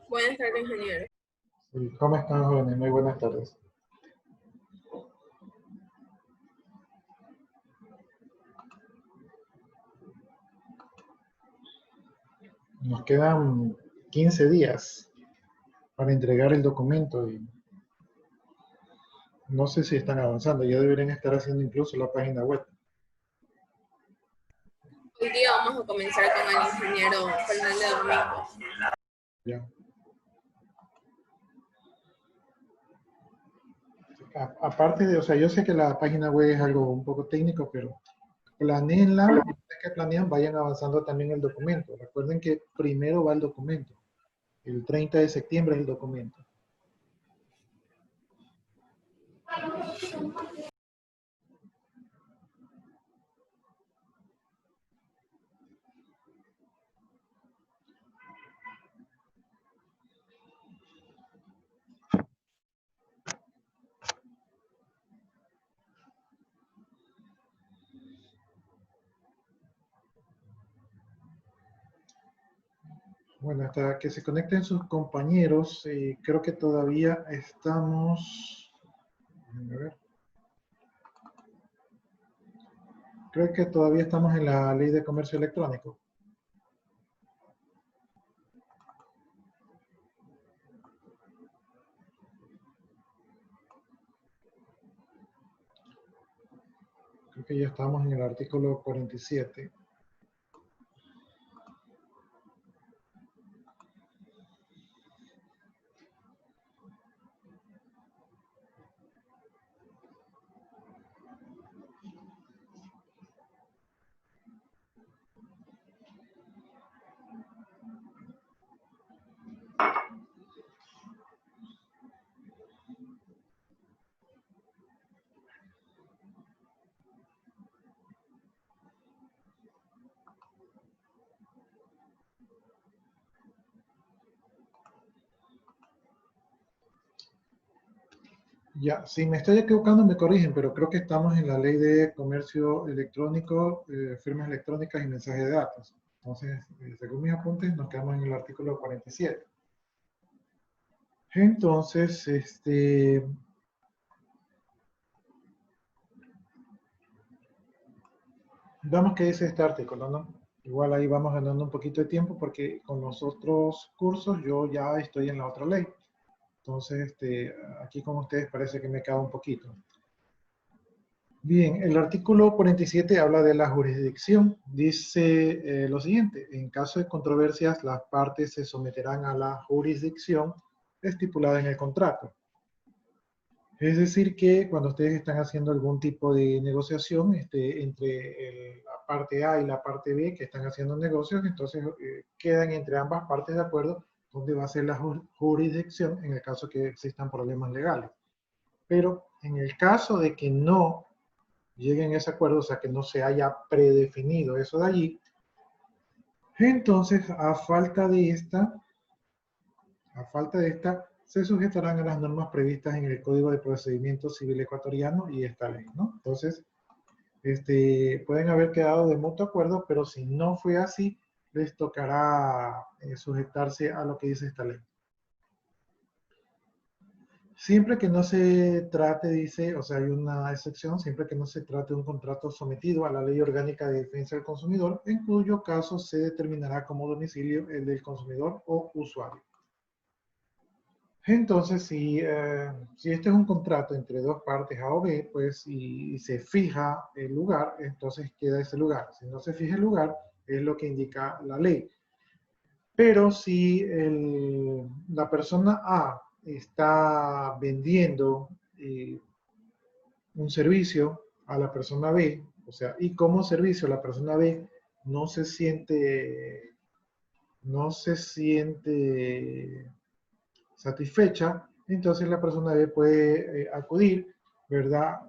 Buenas tardes, ingeniero. Sí, ¿cómo están, jóvenes? Muy buenas tardes. Nos quedan 15 días para entregar el documento y no sé si están avanzando. Ya deberían estar haciendo incluso la página web. Hoy día vamos a comenzar con el ingeniero Fernández Domingo. Ya. Aparte de, o sea, yo sé que la página web es algo un poco técnico, pero planeenla, y ustedes que planean, vayan avanzando también el documento. Recuerden que primero va el documento. El 30 de septiembre es el documento. Bueno, hasta que se conecten sus compañeros, creo que todavía estamos... A ver. Creo que todavía estamos en la ley de comercio electrónico. Creo que ya estamos en el artículo 47. Ya, si me estoy equivocando me corrigen, pero creo que estamos en la ley de comercio electrónico, firmas electrónicas y mensajes de datos. Entonces, según mis apuntes, nos quedamos en el artículo 47. Entonces, veamos qué dice este artículo, ¿no? Igual ahí vamos ganando un poquito de tiempo porque con los otros cursos yo ya estoy en la otra ley. Entonces, aquí con ustedes parece que me queda un poquito. Bien, el artículo 47 habla de la jurisdicción. Dice lo siguiente: en caso de controversias, las partes se someterán a la jurisdicción estipulada en el contrato. Es decir, que cuando ustedes están haciendo algún tipo de negociación entre la parte A y la parte B que están haciendo negocios, entonces quedan entre ambas partes de acuerdo dónde va a ser la jurisdicción en el caso que existan problemas legales. Pero en el caso de que no lleguen a ese acuerdo, o sea, que no se haya predefinido eso de allí, entonces a falta de esta, se sujetarán a las normas previstas en el Código de Procedimiento Civil Ecuatoriano y esta ley, ¿no? Entonces, pueden haber quedado de mutuo acuerdo, pero si no fue así, les tocará sujetarse a lo que dice esta ley. Siempre que no se trate, dice, o sea, hay una excepción, siempre que no se trate de un contrato sometido a la Ley Orgánica de Defensa del Consumidor, en cuyo caso se determinará como domicilio el del consumidor o usuario. Entonces, si este es un contrato entre dos partes A o B, pues, y se fija el lugar, entonces queda ese lugar. Si no se fija el lugar, es lo que indica la ley. Pero si la persona A está vendiendo un servicio a la persona B, o sea, y como servicio la persona B no se siente, no se siente satisfecha, entonces la persona B puede acudir, ¿verdad?,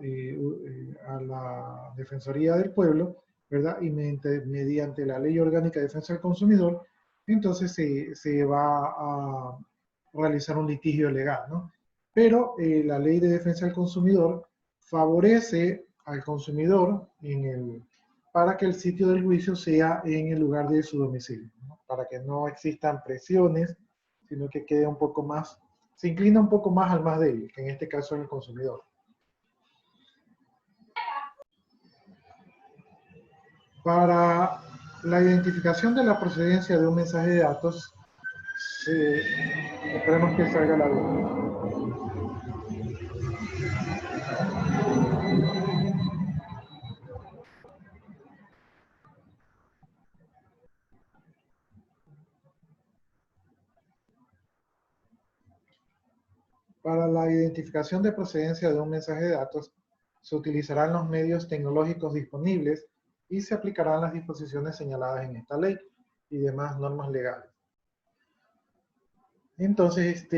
a la Defensoría del Pueblo, ¿verdad?, y mediante la Ley Orgánica de Defensa del Consumidor, entonces se va a realizar un litigio legal, ¿no? Pero la Ley de Defensa del Consumidor favorece al consumidor para que el sitio del juicio sea en el lugar de su domicilio, ¿no? Para que no existan presiones, sino que quede un poco más, se inclina un poco más al más débil, que en este caso es el consumidor. Para la identificación de la procedencia de un mensaje de datos, esperemos que salga la luz. Para la identificación de procedencia de un mensaje de datos, se utilizarán los medios tecnológicos disponibles y se aplicarán las disposiciones señaladas en esta ley y demás normas legales. Entonces,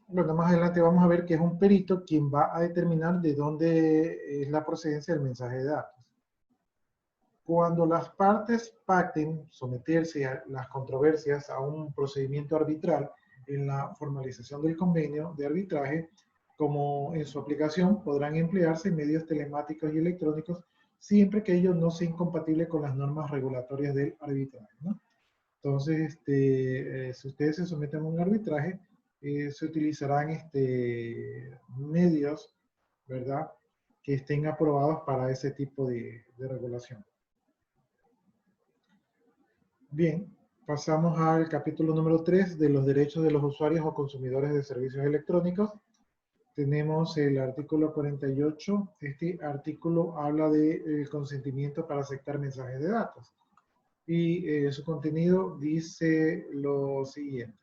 bueno, más adelante vamos a ver que es un perito quien va a determinar de dónde es la procedencia del mensaje de datos. Cuando las partes pacten someterse a las controversias a un procedimiento arbitral en la formalización del convenio de arbitraje, como en su aplicación podrán emplearse medios telemáticos y electrónicos siempre que ello no sea incompatible con las normas regulatorias del arbitraje, ¿no? Entonces, si ustedes se someten a un arbitraje, se utilizarán medios, ¿verdad?, que estén aprobados para ese tipo de regulación. Bien, pasamos al capítulo número 3 de los derechos de los usuarios o consumidores de servicios electrónicos. Tenemos el artículo 48. Este artículo habla del consentimiento para aceptar mensajes de datos. Y su contenido dice lo siguiente.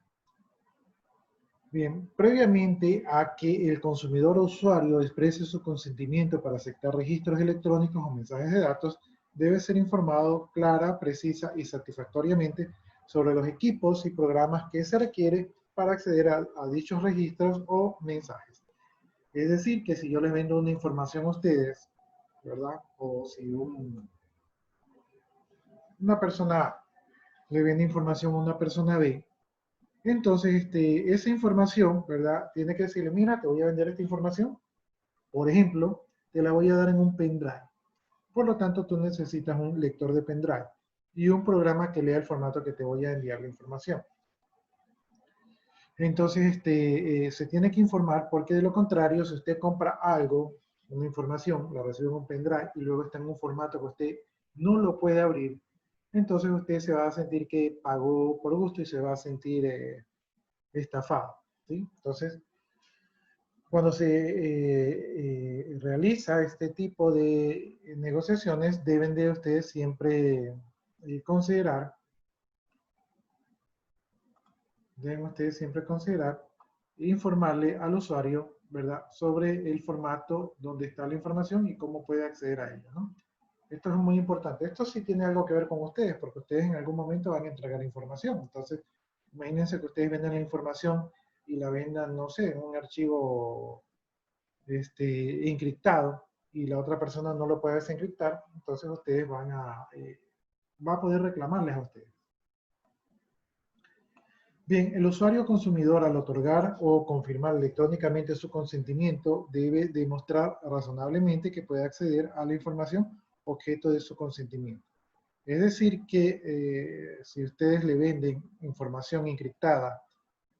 Bien, previamente a que el consumidor o usuario exprese su consentimiento para aceptar registros electrónicos o mensajes de datos, debe ser informado clara, precisa y satisfactoriamente sobre los equipos y programas que se requiere para acceder a dichos registros o mensajes. Es decir, que si yo les vendo una información a ustedes, ¿verdad? O si una persona A le vende información a una persona B, entonces esa información, ¿verdad? Tiene que decirle, mira, te voy a vender esta información. Por ejemplo, te la voy a dar en un pendrive. Por lo tanto, tú necesitas un lector de pendrive y un programa que lea el formato que te voy a enviar la información. Entonces, se tiene que informar porque de lo contrario, si usted compra algo, una información, la recibe en un pendrive y luego está en un formato que usted no lo puede abrir, entonces usted se va a sentir que pagó por gusto y se va a sentir estafado, ¿sí? Entonces, cuando se realiza este tipo de negociaciones, deben de ustedes siempre considerar, e informarle al usuario, ¿verdad?, sobre el formato donde está la información y cómo puede acceder a ella, ¿no? Esto es muy importante. Esto sí tiene algo que ver con ustedes, porque ustedes en algún momento van a entregar información. Entonces, imagínense que ustedes venden la información y la vendan, no sé, en un archivo encriptado y la otra persona no lo puede desencriptar, entonces ustedes va a poder reclamarles a ustedes. Bien, el usuario consumidor al otorgar o confirmar electrónicamente su consentimiento debe demostrar razonablemente que puede acceder a la información objeto de su consentimiento. Es decir que si ustedes le venden información encriptada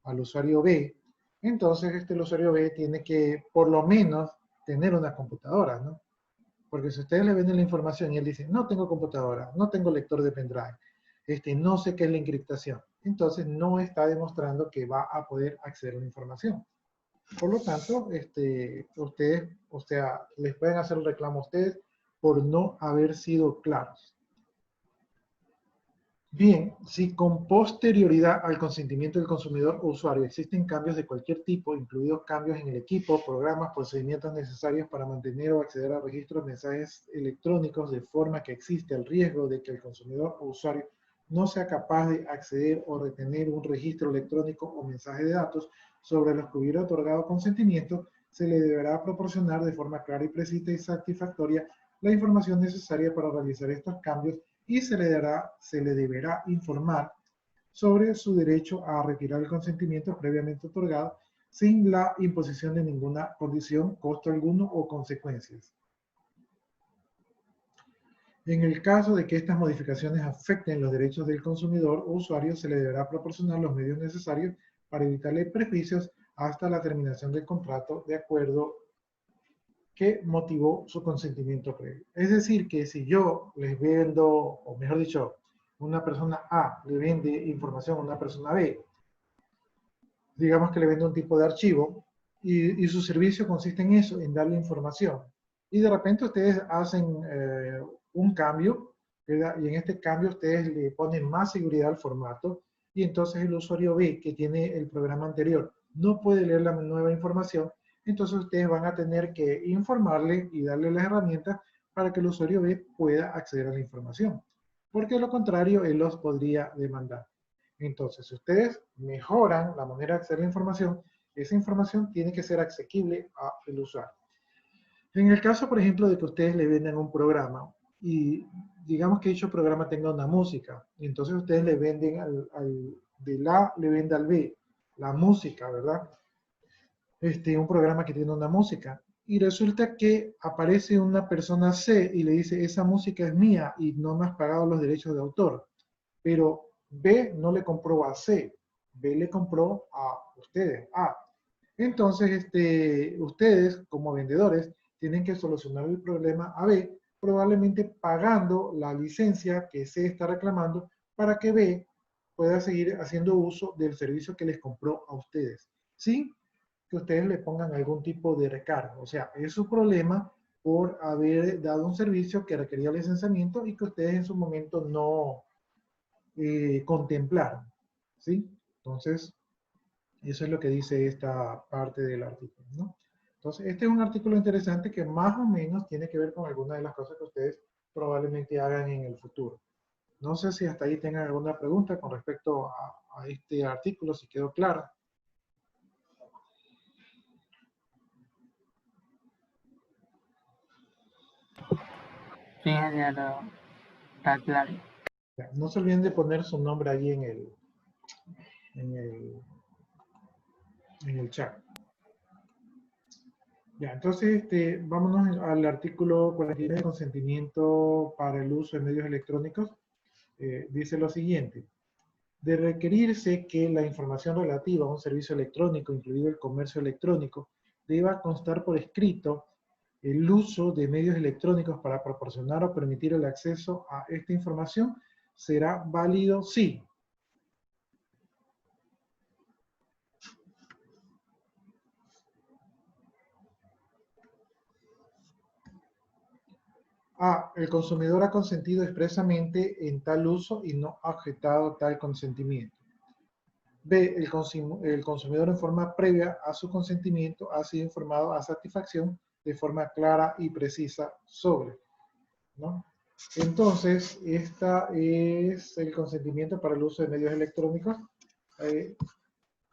al usuario B, entonces el usuario B tiene que por lo menos tener una computadora, ¿no? Porque si ustedes le venden la información y él dice, no tengo computadora, no tengo lector de pendrive, no sé qué es la encriptación, entonces no está demostrando que va a poder acceder a la información. Por lo tanto, ustedes, o sea, les pueden hacer el reclamo a ustedes por no haber sido claros. Bien, si con posterioridad al consentimiento del consumidor o usuario existen cambios de cualquier tipo, incluidos cambios en el equipo, programas, procedimientos necesarios para mantener o acceder a registros de mensajes electrónicos, de forma que existe el riesgo de que el consumidor o usuario no sea capaz de acceder o retener un registro electrónico o mensaje de datos sobre los que hubiera otorgado consentimiento, se le deberá proporcionar de forma clara y precisa y satisfactoria la información necesaria para realizar estos cambios y se le deberá informar sobre su derecho a retirar el consentimiento previamente otorgado sin la imposición de ninguna condición, costo alguno o consecuencias. En el caso de que estas modificaciones afecten los derechos del consumidor o usuario, se le deberá proporcionar los medios necesarios para evitarle perjuicios hasta la terminación del contrato de acuerdo que motivó su consentimiento previo. Es decir, que si yo les vendo, o mejor dicho, una persona A le vende información a una persona B, digamos que le vende un tipo de archivo, y su servicio consiste en eso, en darle información. Y de repente ustedes hacen un cambio, ¿verdad? Y en este cambio ustedes le ponen más seguridad al formato, y entonces el usuario ve que tiene el programa anterior, no puede leer la nueva información, entonces ustedes van a tener que informarle y darle las herramientas para que el usuario B pueda acceder a la información. Porque de lo contrario, él los podría demandar. Entonces, si ustedes mejoran la manera de acceder a la información, esa información tiene que ser asequible al usuario. En el caso, por ejemplo, de que ustedes le vendan un programa y digamos que dicho programa tenga una música, y entonces ustedes le venden del A, le vende al B la música, ¿verdad? Un programa que tiene una música. Y resulta que aparece una persona C y le dice, esa música es mía y no me has pagado los derechos de autor. Pero B no le compró a C, B le compró a ustedes, A. Entonces, ustedes como vendedores tienen que solucionar el problema a B, probablemente pagando la licencia que C está reclamando para que B pueda seguir haciendo uso del servicio que les compró a ustedes, sin que ustedes le pongan algún tipo de recargo. O sea, es su problema por haber dado un servicio que requería licenciamiento y que ustedes en su momento no contemplaron. ¿Sí? Entonces, eso es lo que dice esta parte del artículo, ¿no? Entonces, este es un artículo interesante que más o menos tiene que ver con algunas de las cosas que ustedes probablemente hagan en el futuro. No sé si hasta ahí tengan alguna pregunta con respecto a este artículo, si quedó claro. Sí, ingeniero, está claro. No se olviden de poner su nombre allí en el, en el chat. Ya, entonces vámonos al artículo 49, consentimiento para el uso de medios electrónicos. Dice lo siguiente: de requerirse que la información relativa a un servicio electrónico, incluido el comercio electrónico, deba constar por escrito el uso de medios electrónicos para proporcionar o permitir el acceso a esta información, será válido si A. El consumidor ha consentido expresamente en tal uso y no ha objetado tal consentimiento. B. El consumidor en forma previa a su consentimiento ha sido informado a satisfacción de forma clara y precisa sobre, ¿no? Entonces, esta es el consentimiento para el uso de medios electrónicos.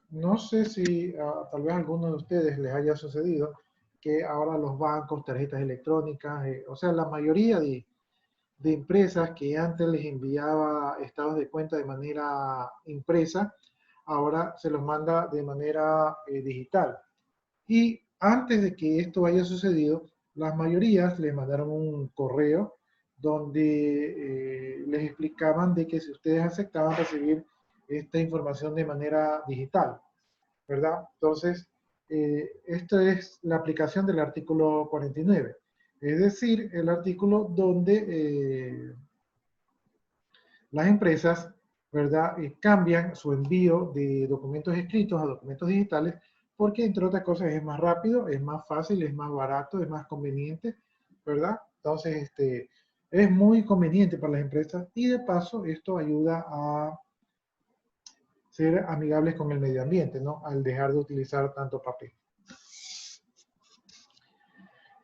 No sé si tal vez a alguno de ustedes les haya sucedido que ahora los bancos, tarjetas electrónicas, o sea, la mayoría de empresas que antes les enviaba estados de cuenta de manera impresa, ahora se los manda de manera digital. Y antes de que esto haya sucedido, las mayorías les mandaron un correo donde les explicaban de que si ustedes aceptaban recibir esta información de manera digital, ¿verdad? Entonces, esto es la aplicación del artículo 49, es decir, el artículo donde las empresas, ¿verdad? Cambian su envío de documentos escritos a documentos digitales porque, entre otras cosas, es más rápido, es más fácil, es más barato, es más conveniente, ¿verdad? Entonces, es muy conveniente para las empresas y de paso esto ayuda a ser amigables con el medio ambiente, ¿no? Al dejar de utilizar tanto papel.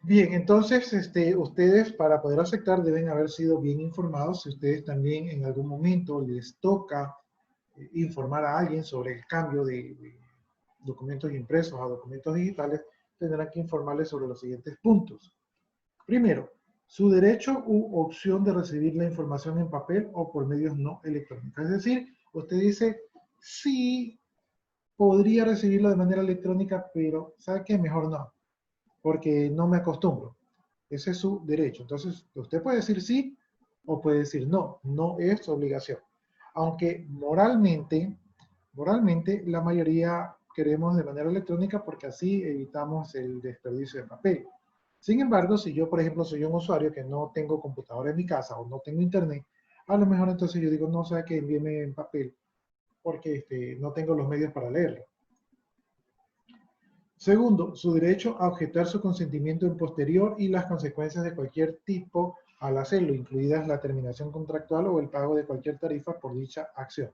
Bien, entonces ustedes para poder aceptar deben haber sido bien informados. Si ustedes también en algún momento les toca informar a alguien sobre el cambio de documentos impresos a documentos digitales, tendrán que informarles sobre los siguientes puntos. Primero, su derecho u opción de recibir la información en papel o por medios no electrónicos. Es decir, usted dice, sí, podría recibirlo de manera electrónica, pero ¿sabe qué? Mejor no, porque no me acostumbro. Ese es su derecho. Entonces, usted puede decir sí o puede decir no, no es obligación. Aunque moralmente la mayoría queremos de manera electrónica porque así evitamos el desperdicio de papel. Sin embargo, si yo, por ejemplo, soy un usuario que no tengo computadora en mi casa o no tengo internet, a lo mejor entonces yo digo, no, sabe que envíeme en papel porque no tengo los medios para leerlo. Segundo, su derecho a objetar su consentimiento en posterior y las consecuencias de cualquier tipo al hacerlo, incluidas la terminación contractual o el pago de cualquier tarifa por dicha acción.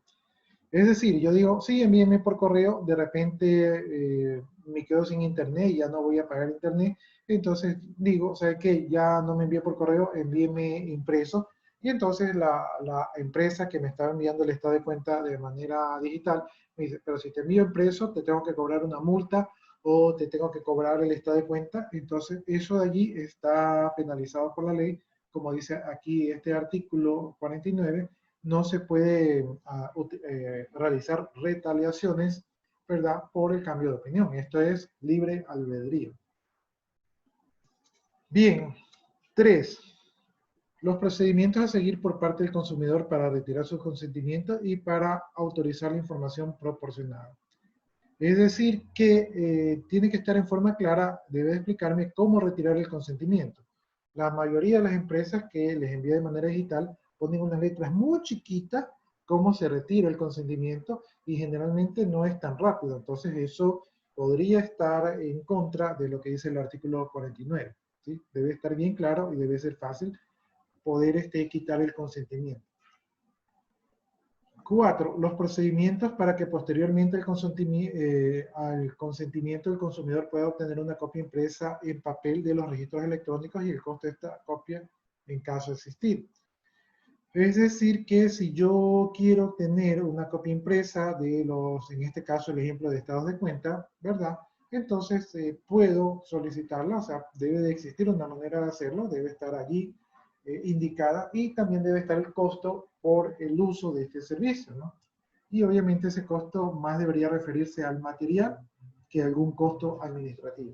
Es decir, yo digo, sí, envíeme por correo, de repente me quedo sin internet y ya no voy a pagar internet, entonces digo, ¿sabe qué? Ya no me envíe por correo, envíeme impreso, y entonces la empresa que me estaba enviando el estado de cuenta de manera digital me dice, pero si te envío impreso, te tengo que cobrar una multa o te tengo que cobrar el estado de cuenta, entonces eso de allí está penalizado por la ley, como dice aquí este artículo 49, no se puede realizar retaliaciones, ¿verdad?, por el cambio de opinión. Esto es libre albedrío. Bien, 3. Los procedimientos a seguir por parte del consumidor para retirar su consentimiento y para autorizar la información proporcionada. Es decir, que tiene que estar en forma clara, debe explicarme cómo retirar el consentimiento. La mayoría de las empresas que les envía de manera digital ponen unas letras muy chiquitas cómo se retira el consentimiento y generalmente no es tan rápido. Entonces eso podría estar en contra de lo que dice el artículo 49. ¿Sí? Debe estar bien claro y debe ser fácil poder quitar el consentimiento. 4. Los procedimientos para que posteriormente al consentimiento del consumidor pueda obtener una copia impresa en papel de los registros electrónicos y el costo de esta copia en caso de existir. Es decir, que si yo quiero tener una copia impresa de en este caso el ejemplo de estados de cuenta, ¿verdad? Entonces puedo solicitarla, o sea, debe de existir una manera de hacerlo, debe estar allí indicada y también debe estar el costo por el uso de este servicio, ¿no? Y obviamente ese costo más debería referirse al material que a algún costo administrativo.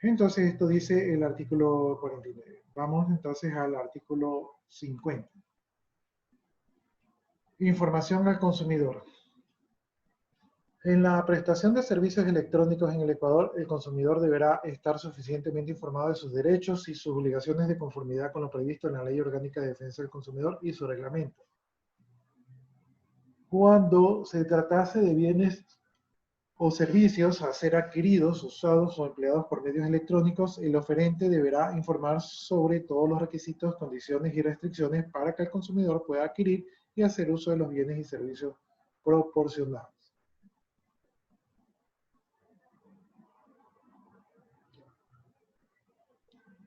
Entonces esto dice el artículo 49. Vamos entonces al artículo 50. Información al consumidor. En la prestación de servicios electrónicos en el Ecuador, el consumidor deberá estar suficientemente informado de sus derechos y sus obligaciones de conformidad con lo previsto en la Ley Orgánica de Defensa del Consumidor y su reglamento. Cuando se tratase de bienes o servicios a ser adquiridos, usados o empleados por medios electrónicos, el oferente deberá informar sobre todos los requisitos, condiciones y restricciones para que el consumidor pueda adquirir y hacer uso de los bienes y servicios proporcionados.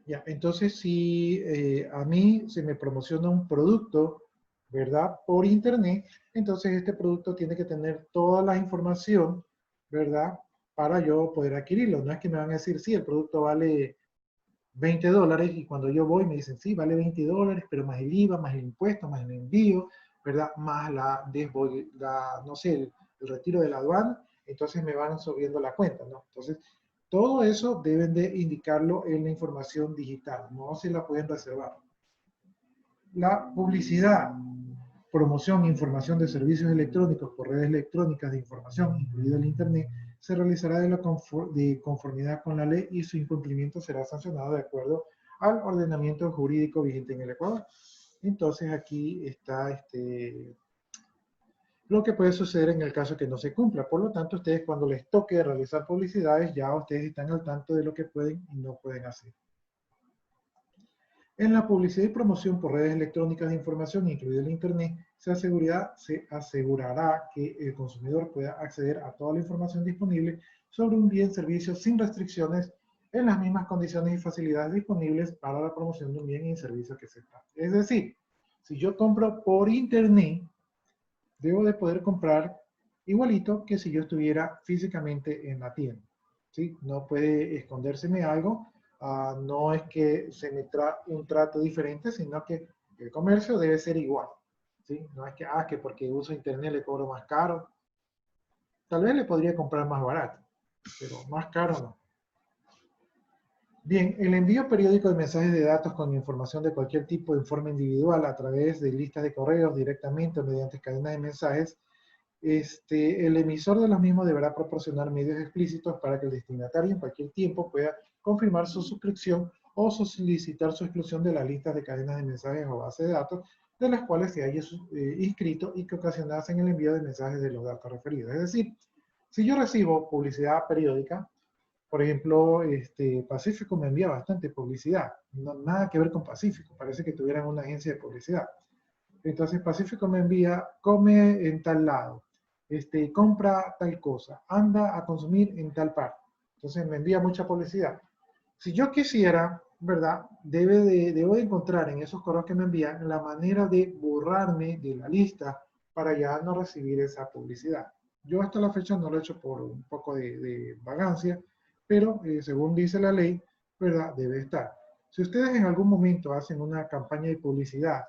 Ya, entonces si a mí se me promociona un producto, ¿verdad? Por internet, entonces este producto tiene que tener toda la información, ¿verdad? Para yo poder adquirirlo. No es que me van a decir, sí, el producto vale $20 y cuando yo voy me dicen, sí, vale $20, pero más el IVA, más el impuesto, más el envío, ¿verdad? Más no sé, el retiro de la aduana, entonces me van subiendo la cuenta, ¿no? Entonces, todo eso deben de indicarlo en la información digital, no se la pueden reservar. La publicidad, promoción e información de servicios electrónicos por redes electrónicas de información, incluido el Internet, se realizará de conformidad con la ley y su incumplimiento será sancionado de acuerdo al ordenamiento jurídico vigente en el Ecuador. Entonces aquí está lo que puede suceder en el caso que no se cumpla. Por lo tanto, ustedes cuando les toque realizar publicidades, ya ustedes están al tanto de lo que pueden y no pueden hacer. En la publicidad y promoción por redes electrónicas de información, incluido el Internet, se asegurará que el consumidor pueda acceder a toda la información disponible sobre un bien o servicio sin restricciones en las mismas condiciones y facilidades disponibles para la promoción de un bien y servicio que se trate. Es decir, si yo compro por Internet, debo de poder comprar igualito que si yo estuviera físicamente en la tienda. ¿Sí? No puede escondérseme algo. No es que se me un trato diferente, sino que el comercio debe ser igual. ¿Sí? No es que porque uso internet le cobro más caro. Tal vez le podría comprar más barato, pero más caro no. Bien, el envío periódico de mensajes de datos con información de cualquier tipo en forma individual a través de listas de correos directamente o mediante cadenas de mensajes, el emisor de los mismos deberá proporcionar medios explícitos para que el destinatario en cualquier tiempo pueda confirmar su suscripción o solicitar su exclusión de las listas de cadenas de mensajes o bases de datos de las cuales se haya inscrito y que ocasionasen el envío de mensajes de los datos referidos. Es decir, si yo recibo publicidad periódica, por ejemplo, Pacífico me envía bastante publicidad, no, nada que ver con Pacífico, parece que tuvieran una agencia de publicidad. Entonces Pacífico me envía, come en tal lado, compra tal cosa, anda a consumir en tal parte. Entonces me envía mucha publicidad. Si yo quisiera, ¿verdad? Debo de encontrar en esos correos que me envían la manera de borrarme de la lista para ya no recibir esa publicidad. Yo hasta la fecha no lo he hecho por un poco de vagancia, pero según dice la ley, ¿verdad? Debe estar. Si ustedes en algún momento hacen una campaña de publicidad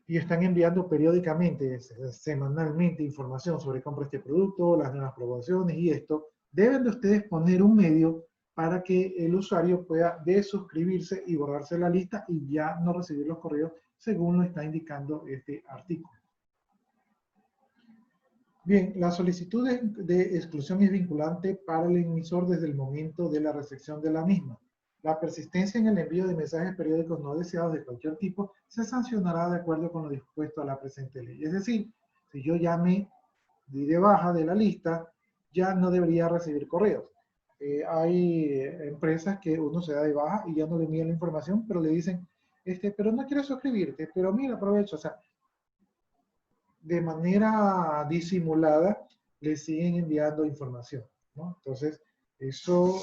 y están enviando periódicamente, semanalmente, información sobre compra de este producto, las nuevas promociones y esto, deben de ustedes poner un medio para que el usuario pueda desuscribirse y borrarse la lista y ya no recibir los correos según lo está indicando este artículo. Bien, la solicitud de exclusión es vinculante para el emisor desde el momento de la recepción de la misma. La persistencia en el envío de mensajes periódicos no deseados de cualquier tipo se sancionará de acuerdo con lo dispuesto a la presente ley. Es decir, si yo ya me di de baja de la lista, ya no debería recibir correos. Hay empresas que uno se da de baja y ya no le envían la información, pero le dicen, pero no quieres suscribirte, pero mira, aprovecha, o sea, de manera disimulada le siguen enviando información, ¿no? Entonces, eso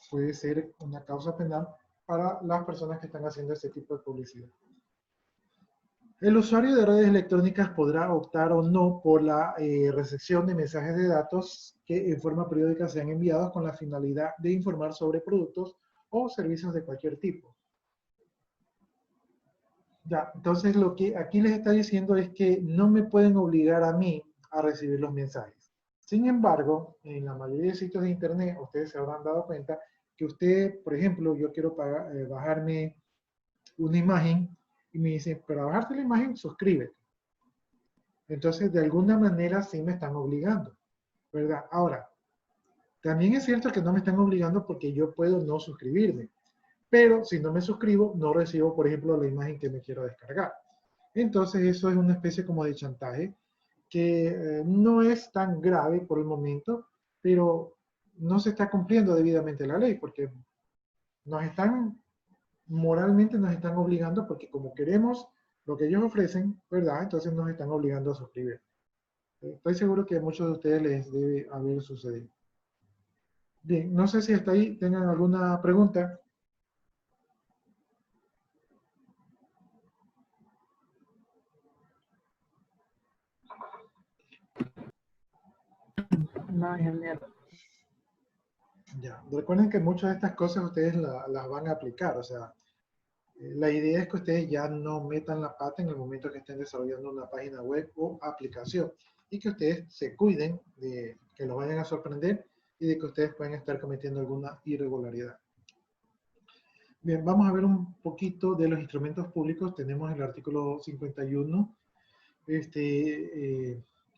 puede ser una causa penal para las personas que están haciendo este tipo de publicidad. El usuario de redes electrónicas podrá optar o no por la recepción de mensajes de datos que en forma periódica sean enviados con la finalidad de informar sobre productos o servicios de cualquier tipo. Ya, entonces lo que aquí les está diciendo es que no me pueden obligar a mí a recibir los mensajes. Sin embargo, en la mayoría de sitios de internet, ustedes se habrán dado cuenta que usted, por ejemplo, yo quiero bajarme una imagen y me dice, para bajarte la imagen, suscríbete. Entonces, de alguna manera sí me están obligando, ¿verdad? Ahora, también es cierto que no me están obligando porque yo puedo no suscribirme. Pero si no me suscribo, no recibo, por ejemplo, la imagen que me quiero descargar. Entonces, eso es una especie como de chantaje que no es tan grave por el momento, pero no se está cumpliendo debidamente la ley, porque moralmente nos están obligando, porque como queremos lo que ellos ofrecen, ¿verdad? Entonces nos están obligando a suscribir. Estoy seguro que a muchos de ustedes les debe haber sucedido. Bien, no sé si hasta ahí tengan alguna pregunta. No, ingeniero. Ya, recuerden que muchas de estas cosas ustedes las van a aplicar, o sea, la idea es que ustedes ya no metan la pata en el momento que estén desarrollando una página web o aplicación y que ustedes se cuiden de que los vayan a sorprender y de que ustedes pueden estar cometiendo alguna irregularidad. Bien, vamos a ver un poquito de los instrumentos públicos. Tenemos el artículo 51,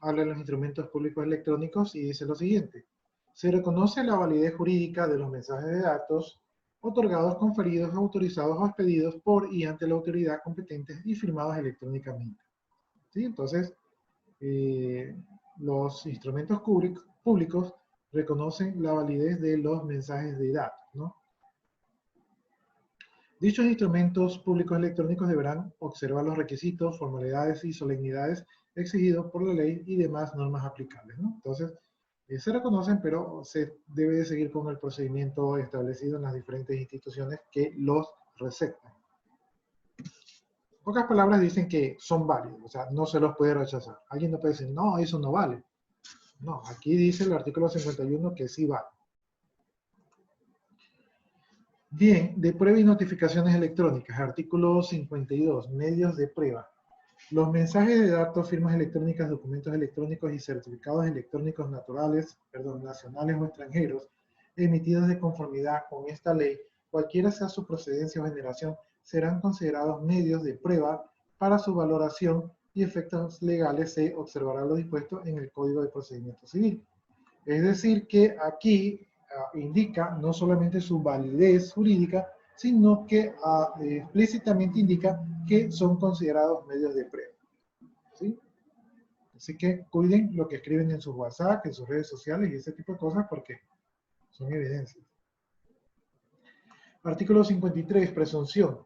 habla de los instrumentos públicos electrónicos y dice lo siguiente. Se reconoce la validez jurídica de los mensajes de datos otorgados, conferidos, autorizados o expedidos por y ante la autoridad competente y firmados electrónicamente. ¿Sí? Entonces, los instrumentos públicos reconocen la validez de los mensajes de datos, ¿no? Dichos instrumentos públicos electrónicos deberán observar los requisitos, formalidades y solemnidades exigidos por la ley y demás normas aplicables, ¿no? Entonces, se reconocen, pero se debe de seguir con el procedimiento establecido en las diferentes instituciones que los receptan. En pocas palabras dicen que son válidos, o sea, no se los puede rechazar. Alguien no puede decir, no, eso no vale. No, aquí dice el artículo 51 que sí vale. Bien, de prueba y notificaciones electrónicas, artículo 52, medios de prueba. Los mensajes de datos, firmas electrónicas, documentos electrónicos y certificados electrónicos nacionales o extranjeros, emitidos de conformidad con esta ley, cualquiera sea su procedencia o generación, serán considerados medios de prueba para su valoración y efectos legales se observará lo dispuesto en el Código de Procedimiento Civil. Es decir, que aquí indica no solamente su validez jurídica, sino que explícitamente indica que son considerados medios de prueba. ¿Sí? Así que cuiden lo que escriben en sus WhatsApp, en sus redes sociales y ese tipo de cosas porque son evidencias. Artículo 53, presunción.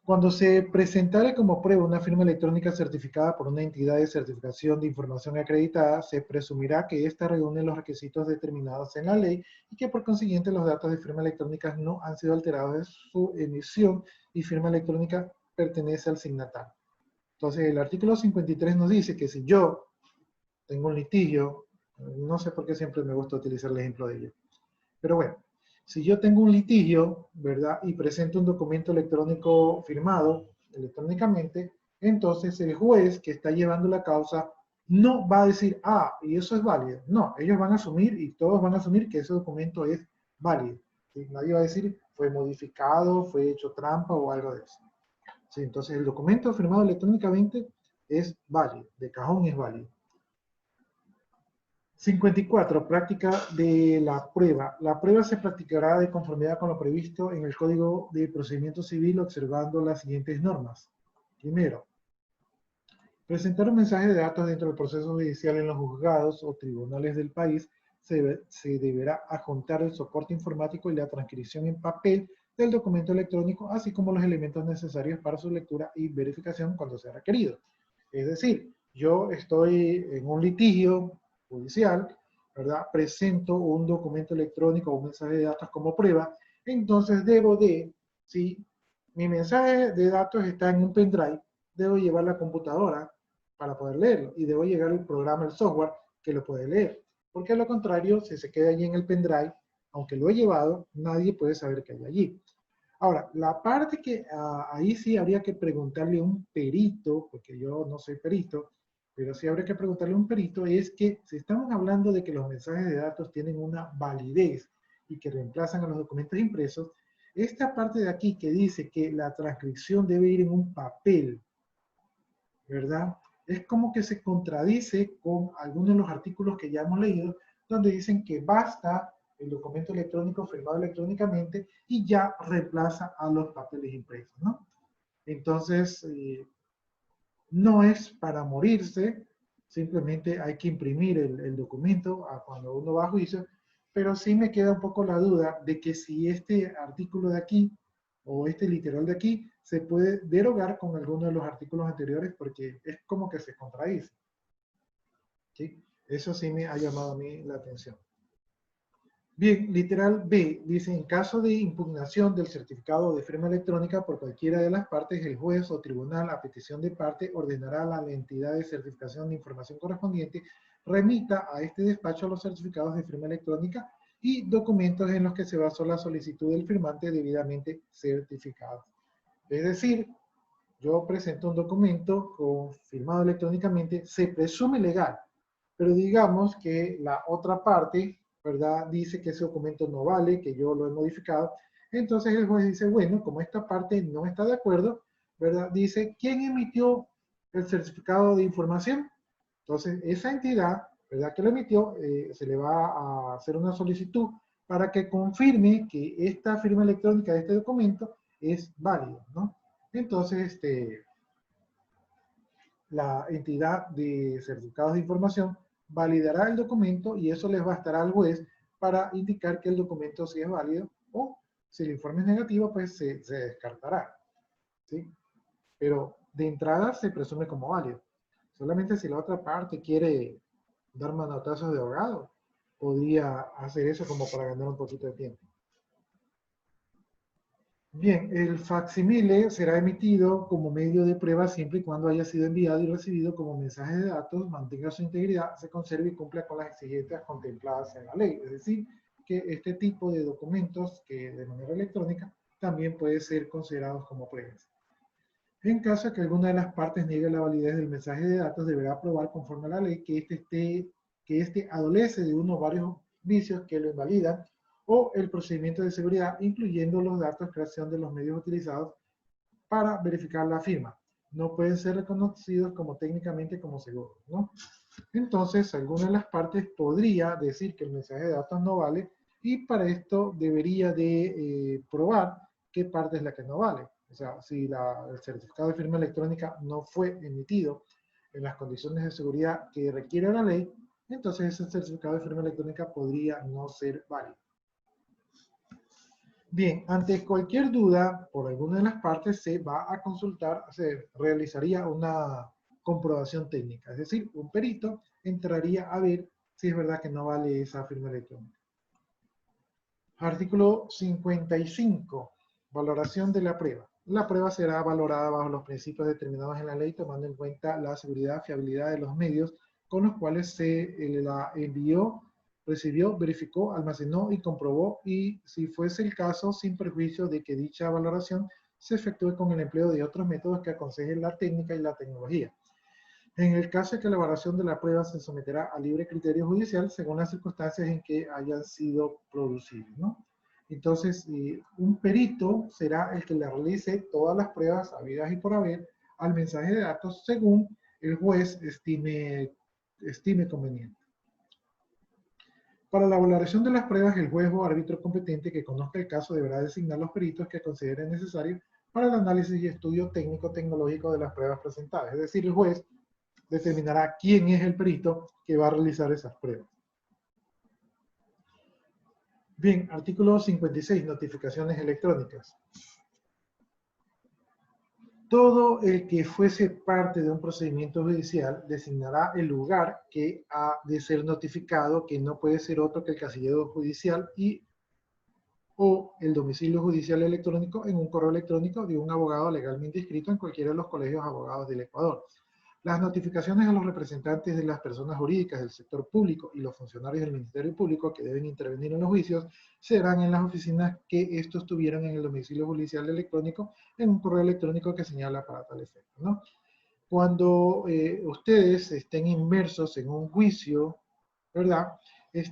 Cuando se presentare como prueba una firma electrónica certificada por una entidad de certificación de información acreditada, se presumirá que ésta reúne los requisitos determinados en la ley y que por consiguiente los datos de firma electrónica no han sido alterados de su emisión y firma electrónica pertenece al signatario. Entonces el artículo 53 nos dice que si yo tengo un litigio, no sé por qué siempre me gusta utilizar el ejemplo de ello, pero bueno, si yo tengo un litigio, ¿verdad? Y presento un documento electrónico firmado electrónicamente, entonces el juez que está llevando la causa no va a decir, ah, y eso es válido. No, ellos van a asumir y todos van a asumir que ese documento es válido. ¿Sí? Nadie va a decir, fue modificado, fue hecho trampa o algo de eso. ¿Sí? Entonces el documento firmado electrónicamente es válido, de cajón es válido. 54. Práctica de la prueba. La prueba se practicará de conformidad con lo previsto en el Código de Procedimiento Civil observando las siguientes normas. Primero, presentar un mensaje de datos dentro del proceso judicial en los juzgados o tribunales del país se deberá adjuntar el soporte informático y la transcripción en papel del documento electrónico, así como los elementos necesarios para su lectura y verificación cuando sea requerido. Es decir, yo estoy en un litigio judicial, ¿verdad? Presento un documento electrónico o un mensaje de datos como prueba, entonces debo de, si mi mensaje de datos está en un pendrive, debo llevar la computadora para poder leerlo y debo llegar el programa, el software que lo puede leer. Porque a lo contrario, si se queda allí en el pendrive, aunque lo he llevado, nadie puede saber que hay allí. Ahora, la parte que ahí sí habría que preguntarle a un perito, porque yo no soy perito, pero sí habría que preguntarle a un perito, es que si estamos hablando de que los mensajes de datos tienen una validez y que reemplazan a los documentos impresos, esta parte de aquí que dice que la transcripción debe ir en un papel, ¿verdad? Es como que se contradice con algunos de los artículos que ya hemos leído, donde dicen que basta el documento electrónico firmado electrónicamente y ya reemplaza a los papeles impresos, ¿no? Entonces, no es para morirse, simplemente hay que imprimir el documento cuando uno va a juicio, pero sí me queda un poco la duda de que si este artículo de aquí o este literal de aquí se puede derogar con alguno de los artículos anteriores porque es como que se contradice. ¿Sí? Eso sí me ha llamado a mí la atención. Bien, literal B dice, en caso de impugnación del certificado de firma electrónica por cualquiera de las partes, el juez o tribunal a petición de parte ordenará a la entidad de certificación de información correspondiente remita a este despacho los certificados de firma electrónica y documentos en los que se basó la solicitud del firmante debidamente certificados. Es decir, yo presento un documento firmado electrónicamente, se presume legal, pero digamos que la otra parte, ¿verdad?, dice que ese documento no vale, que yo lo he modificado. Entonces el juez dice, bueno, como esta parte no está de acuerdo, ¿verdad?, dice, ¿quién emitió el certificado de información? Entonces esa entidad, ¿verdad?, que lo emitió, se le va a hacer una solicitud para que confirme que esta firma electrónica de este documento es válida, ¿no? Entonces, la entidad de certificados de información validará el documento y eso les bastará al juez para indicar que el documento sí es válido o si el informe es negativo, pues se descartará. ¿Sí? Pero de entrada se presume como válido. Solamente si la otra parte quiere dar manotazos de abogado, podría hacer eso como para ganar un poquito de tiempo. Bien, el facsimile será emitido como medio de prueba siempre y cuando haya sido enviado y recibido como mensaje de datos, mantenga su integridad, se conserve y cumpla con las exigencias contempladas en la ley. Es decir, que este tipo de documentos que de manera electrónica también puede ser considerados como pruebas. En caso de que alguna de las partes niegue la validez del mensaje de datos, deberá probar conforme a la ley que este adolece de uno o varios vicios que lo invalidan o el procedimiento de seguridad, incluyendo los datos de creación de los medios utilizados para verificar la firma. No pueden ser reconocidos como técnicamente como seguros, ¿no? Entonces, alguna de las partes podría decir que el mensaje de datos no vale y para esto debería de probar qué parte es la que no vale. O sea, si el certificado de firma electrónica no fue emitido en las condiciones de seguridad que requiere la ley, entonces ese certificado de firma electrónica podría no ser válido. Bien, ante cualquier duda por alguna de las partes se va a consultar, se realizaría una comprobación técnica, es decir, un perito entraría a ver si es verdad que no vale esa firma electrónica. Artículo 55, valoración de la prueba. La prueba será valorada bajo los principios determinados en la ley, tomando en cuenta la seguridad y fiabilidad de los medios con los cuales se la envió, recibió, verificó, almacenó y comprobó, y si fuese el caso, sin perjuicio de que dicha valoración se efectúe con el empleo de otros métodos que aconsejen la técnica y la tecnología. En el caso de que la valoración de la prueba se someterá a libre criterio judicial según las circunstancias en que hayan sido producidas, ¿no? Entonces, un perito será el que le realice todas las pruebas habidas y por haber al mensaje de datos según el juez estime conveniente. Para la valoración de las pruebas, el juez o árbitro competente que conozca el caso deberá designar los peritos que considere necesarios para el análisis y estudio técnico-tecnológico de las pruebas presentadas. Es decir, el juez determinará quién es el perito que va a realizar esas pruebas. Bien, artículo 56, notificaciones electrónicas. Todo el que fuese parte de un procedimiento judicial designará el lugar que ha de ser notificado, que no puede ser otro que el casillero judicial o el domicilio judicial electrónico en un correo electrónico de un abogado legalmente inscrito en cualquiera de los colegios de abogados del Ecuador. Las notificaciones a los representantes de las personas jurídicas del sector público y los funcionarios del Ministerio Público que deben intervenir en los juicios serán en las oficinas que estos tuvieran en el domicilio judicial electrónico en un correo electrónico que señala para tal efecto, ¿no? Cuando ustedes estén inmersos en un juicio, ¿verdad? En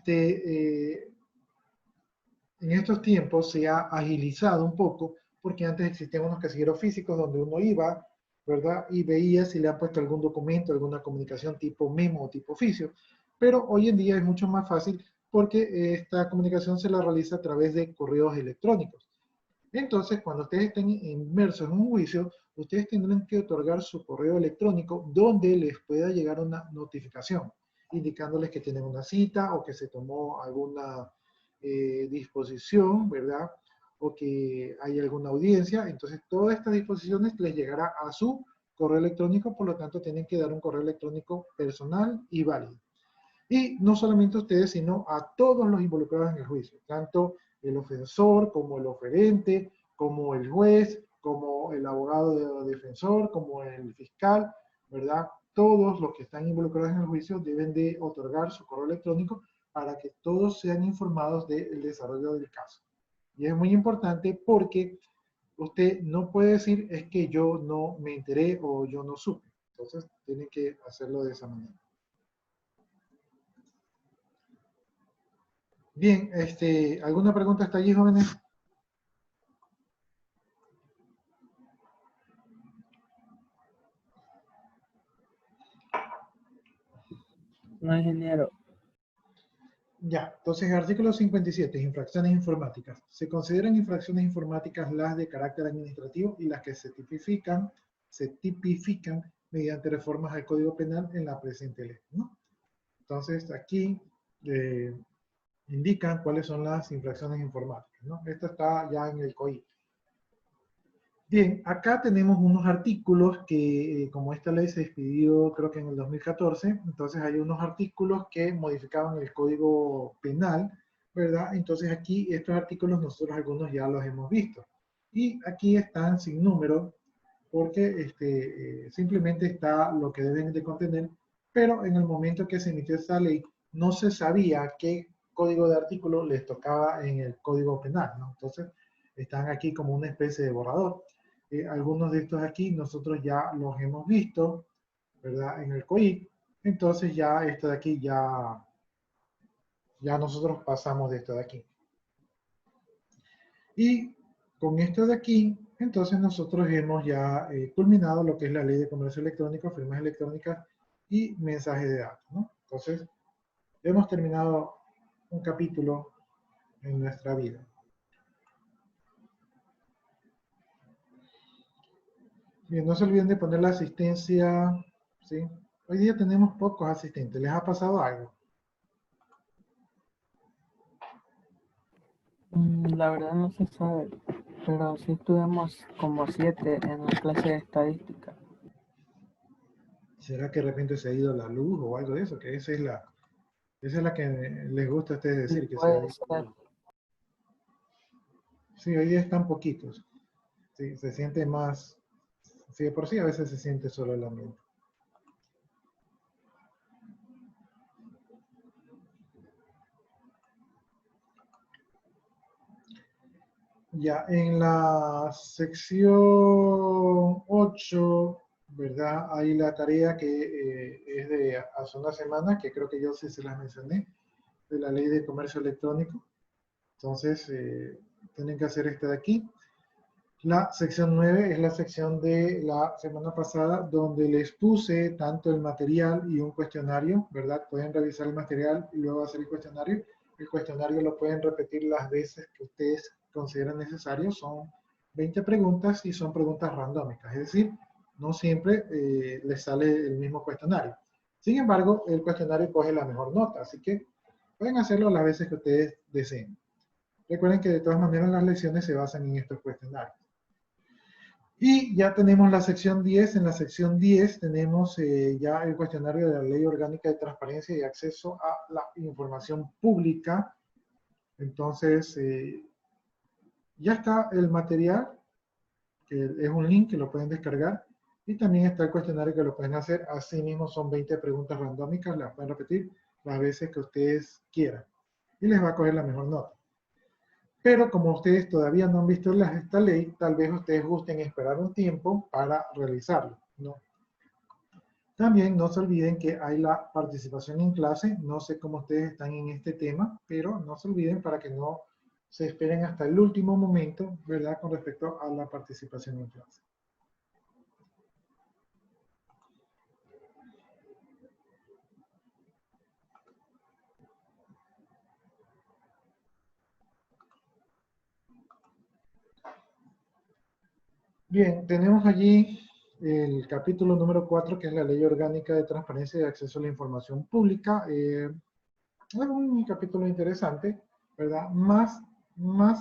estos tiempos se ha agilizado un poco porque antes existían unos casilleros físicos donde uno iba, ¿verdad? Y veía si le han puesto algún documento, alguna comunicación tipo memo o tipo oficio. Pero hoy en día es mucho más fácil porque esta comunicación se la realiza a través de correos electrónicos. Entonces, cuando ustedes estén inmersos en un juicio, ustedes tendrán que otorgar su correo electrónico donde les pueda llegar una notificación, indicándoles que tienen una cita o que se tomó alguna disposición, ¿verdad? O que hay alguna audiencia. Entonces, todas estas disposiciones les llegará a su correo electrónico, por lo tanto, tienen que dar un correo electrónico personal y válido. Y no solamente a ustedes, sino a todos los involucrados en el juicio, tanto el ofensor, como el oferente, como el juez, como el abogado defensor, como el fiscal, ¿verdad? Todos los que están involucrados en el juicio deben de otorgar su correo electrónico para que todos sean informados del desarrollo del caso. Y es muy importante porque usted no puede decir es que yo no me enteré o yo no supe. Entonces, tienen que hacerlo de esa manera. Bien, ¿alguna pregunta hasta allí, jóvenes? No, ingeniero. Ya, entonces artículo 57, infracciones informáticas. Se consideran infracciones informáticas las de carácter administrativo y las que se tipifican mediante reformas al Código Penal en la presente ley, ¿no? Entonces aquí indican cuáles son las infracciones informáticas, ¿no? Esto está ya en el COI. Bien, acá tenemos unos artículos que, como esta ley se expidió creo que en el 2014, entonces hay unos artículos que modificaban el Código Penal, ¿verdad? Entonces aquí estos artículos nosotros algunos ya los hemos visto. Y aquí están sin número, porque simplemente está lo que deben de contener, pero en el momento que se emitió esta ley no se sabía qué código de artículo les tocaba en el Código Penal, ¿no? Entonces están aquí como una especie de borrador. Algunos de estos aquí nosotros ya los hemos visto, ¿verdad? En el COI. Entonces ya esto de aquí ya nosotros pasamos de esto de aquí. Y con esto de aquí, entonces nosotros hemos ya culminado lo que es la ley de comercio electrónico, firmas electrónicas y mensajes de datos, ¿no? Entonces, hemos terminado un capítulo en nuestra vida. Bien, no se olviden de poner la asistencia, ¿sí? Hoy día tenemos pocos asistentes. ¿Les ha pasado algo? La verdad no se sabe, pero sí tuvimos como 7 en la clase de estadística. ¿Será que de repente se ha ido la luz o algo de eso? Que esa es la que les gusta a ustedes Sí, decir, que se ha puede ido la ser. luz. Sí, hoy día están poquitos. Sí, se siente más, sí, de por sí a veces se siente solo el ambiente. Ya, en la sección 8, ¿verdad? Hay la tarea que es de hace una semana, que creo que yo sí se las mencioné, de la ley de comercio electrónico. Entonces, tienen que hacer esta de aquí. La sección 9 es la sección de la semana pasada, donde les puse tanto el material y un cuestionario, ¿verdad? Pueden revisar el material y luego hacer el cuestionario. El cuestionario lo pueden repetir las veces que ustedes consideren necesario. Son 20 preguntas y son preguntas randómicas, es decir, no siempre les sale el mismo cuestionario. Sin embargo, el cuestionario coge la mejor nota, así que pueden hacerlo las veces que ustedes deseen. Recuerden que de todas maneras las lecciones se basan en estos cuestionarios. Y ya tenemos la sección 10. En la sección 10 tenemos ya el cuestionario de la Ley Orgánica de Transparencia y Acceso a la Información Pública. Entonces, ya está el material, que es un link que lo pueden descargar. Y también está el cuestionario que lo pueden hacer. Así mismo son 20 preguntas randómicas, las pueden repetir las veces que ustedes quieran. Y les va a coger la mejor nota. Pero como ustedes todavía no han visto esta ley, tal vez ustedes gusten esperar un tiempo para realizarlo, ¿no? También no se olviden que hay la participación en clase. No sé cómo ustedes están en este tema, pero no se olviden para que no se esperen hasta el último momento, ¿verdad? Con respecto a la participación en clase. Bien, tenemos allí el capítulo número 4, que es la Ley Orgánica de Transparencia y Acceso a la Información Pública. Es un capítulo interesante, ¿verdad? Más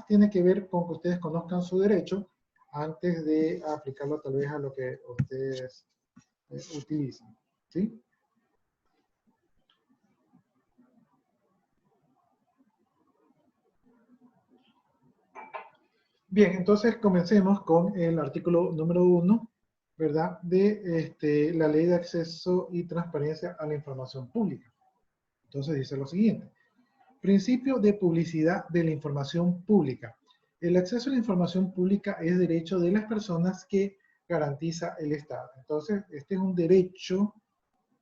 tiene que ver con que ustedes conozcan su derecho antes de aplicarlo tal vez a lo que ustedes utilizan, ¿sí? Bien, entonces comencemos con el artículo número 1, ¿verdad? De la Ley de Acceso y Transparencia a la Información Pública. Entonces dice lo siguiente. Principio de publicidad de la información pública. El acceso a la información pública es derecho de las personas que garantiza el Estado. Entonces, este es un derecho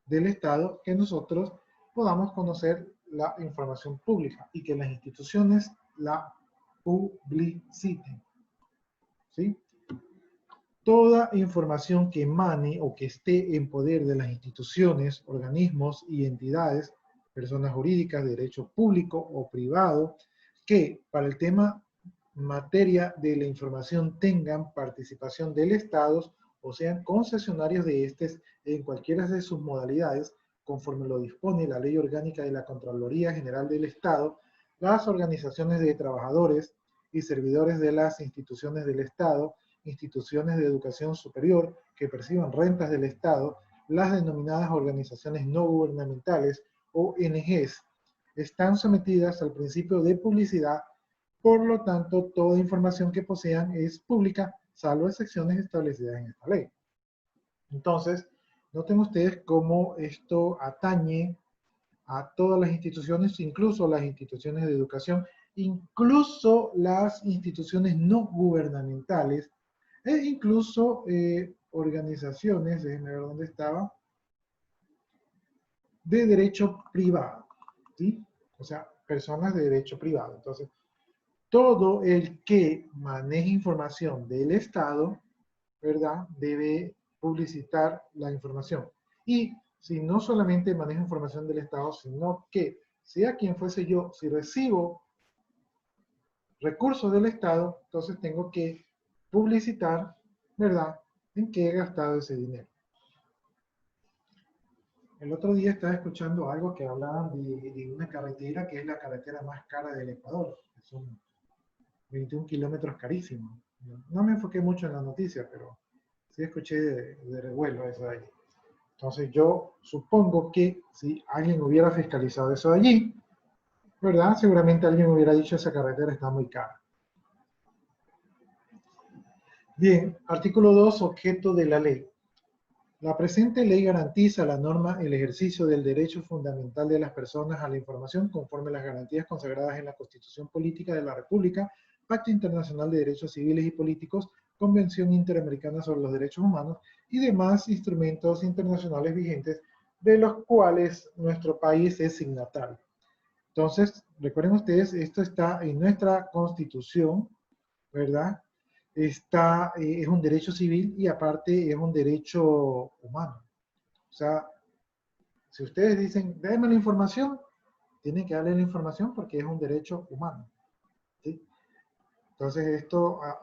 del Estado que nosotros podamos conocer la información pública y que las instituciones la publiciten. ¿Sí? Toda información que emane o que esté en poder de las instituciones, organismos y entidades, personas jurídicas de derecho público o privado, que para el tema materia de la información tengan participación del Estado o sean concesionarios de estos en cualquiera de sus modalidades, conforme lo dispone la Ley Orgánica de la Contraloría General del Estado, las organizaciones de trabajadores y servidores de las instituciones del Estado, instituciones de educación superior que perciban rentas del Estado, las denominadas organizaciones no gubernamentales, ONGs, están sometidas al principio de publicidad. Por lo tanto, toda información que posean es pública, salvo excepciones establecidas en esta ley. Entonces, noten ustedes cómo esto atañe a todas las instituciones, incluso las instituciones de educación, incluso las instituciones no gubernamentales, e incluso organizaciones, déjenme ver dónde estaba, de derecho privado, ¿sí? O sea, personas de derecho privado. Entonces, todo el que maneje información del Estado, ¿verdad?, debe publicitar la información. Y si no solamente manejo información del Estado, sino que sea quien fuese yo, si recibo recursos del Estado, entonces tengo que publicitar, ¿verdad?, en qué he gastado ese dinero. El otro día estaba escuchando algo que hablaban de una carretera que es la carretera más cara del Ecuador. Son 21 kilómetros carísimos. No me enfoqué mucho en la noticia, pero sí escuché de revuelo eso de allí. Entonces yo supongo que si alguien hubiera fiscalizado eso de allí, ¿verdad? Seguramente alguien hubiera dicho esa carretera está muy cara. Bien, artículo 2, objeto de la ley. La presente ley garantiza la norma el ejercicio del derecho fundamental de las personas a la información conforme a las garantías consagradas en la Constitución Política de la República, Pacto Internacional de Derechos Civiles y Políticos, Convención Interamericana sobre los Derechos Humanos y demás instrumentos internacionales vigentes de los cuales nuestro país es signatario. Entonces, recuerden ustedes, esto está en nuestra Constitución, ¿verdad? Es un derecho civil y aparte es un derecho humano. O sea, si ustedes dicen, déme la información, tienen que darle la información porque es un derecho humano. ¿Sí? Entonces,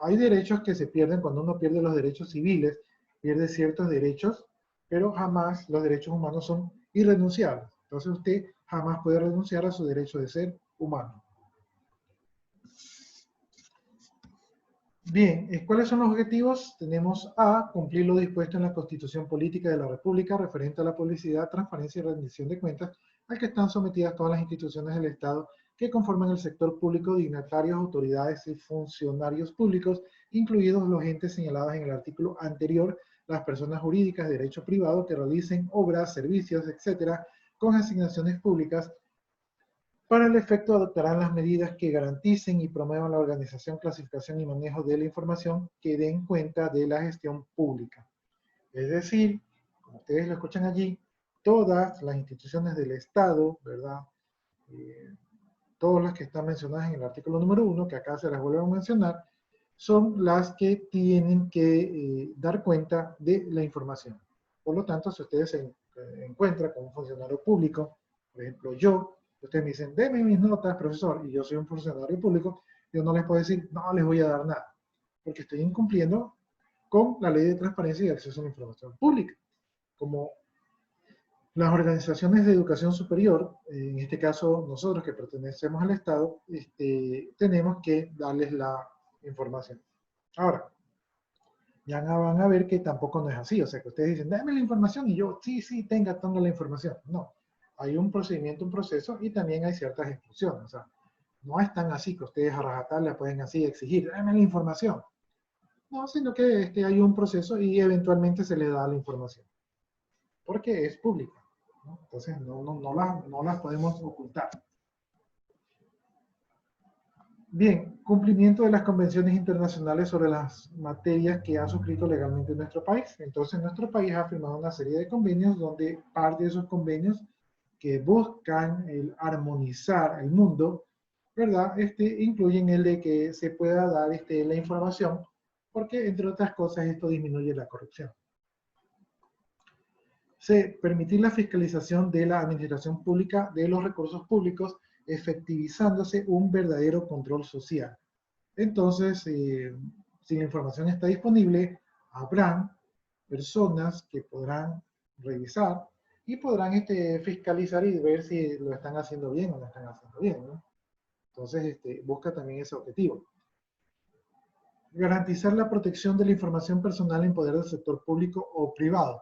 hay derechos que se pierden cuando uno pierde los derechos civiles, pierde ciertos derechos, pero jamás los derechos humanos son irrenunciables. Entonces, usted jamás puede renunciar a su derecho de ser humano. Bien, ¿cuáles son los objetivos? Tenemos A, cumplir lo dispuesto en la Constitución Política de la República referente a la publicidad, transparencia y rendición de cuentas al que están sometidas todas las instituciones del Estado que conforman el sector público, dignatarios, autoridades y funcionarios públicos, incluidos los entes señalados en el artículo anterior, las personas jurídicas de derecho privado que realicen obras, servicios, etcétera, con asignaciones públicas. Para el efecto adoptarán las medidas que garanticen y promuevan la organización, clasificación y manejo de la información que den cuenta de la gestión pública. Es decir, como ustedes lo escuchan allí, todas las instituciones del Estado, ¿verdad? Todas las que están mencionadas en el artículo número 1, que acá se las vuelvo a mencionar, son las que tienen que dar cuenta de la información. Por lo tanto, si ustedes se encuentran con un funcionario público, por ejemplo yo, ustedes me dicen, deme mis notas, profesor, y yo soy un funcionario público, yo no les puedo decir, no les voy a dar nada, porque estoy incumpliendo con la ley de transparencia y acceso a la información pública. Como las organizaciones de educación superior, en este caso nosotros que pertenecemos al Estado, tenemos que darles la información. Ahora, ya van a ver que tampoco no es así, o sea que ustedes dicen, dame la información y yo, sí, tengo la información. No, hay un procedimiento, un proceso y también hay ciertas exclusiones, o sea, no es tan así que ustedes a rajatabla pueden así exigir, dame la información. No, sino que hay un proceso y eventualmente se les da la información, porque es pública, ¿no? Entonces no las podemos ocultar. Bien, cumplimiento de las convenciones internacionales sobre las materias que ha suscrito legalmente nuestro país. Entonces, nuestro país ha firmado una serie de convenios donde parte de esos convenios que buscan el armonizar el mundo, ¿verdad? Incluyen el de que se pueda dar la información, porque entre otras cosas esto disminuye la corrupción. C, permitir la fiscalización de la administración pública de los recursos públicos, efectivizándose un verdadero control social. Entonces, si la información está disponible, habrán personas que podrán revisar y podrán fiscalizar y ver si lo están haciendo bien o no están haciendo bien, ¿no? Entonces, busca también ese objetivo. Garantizar la protección de la información personal en poder del sector público o privado.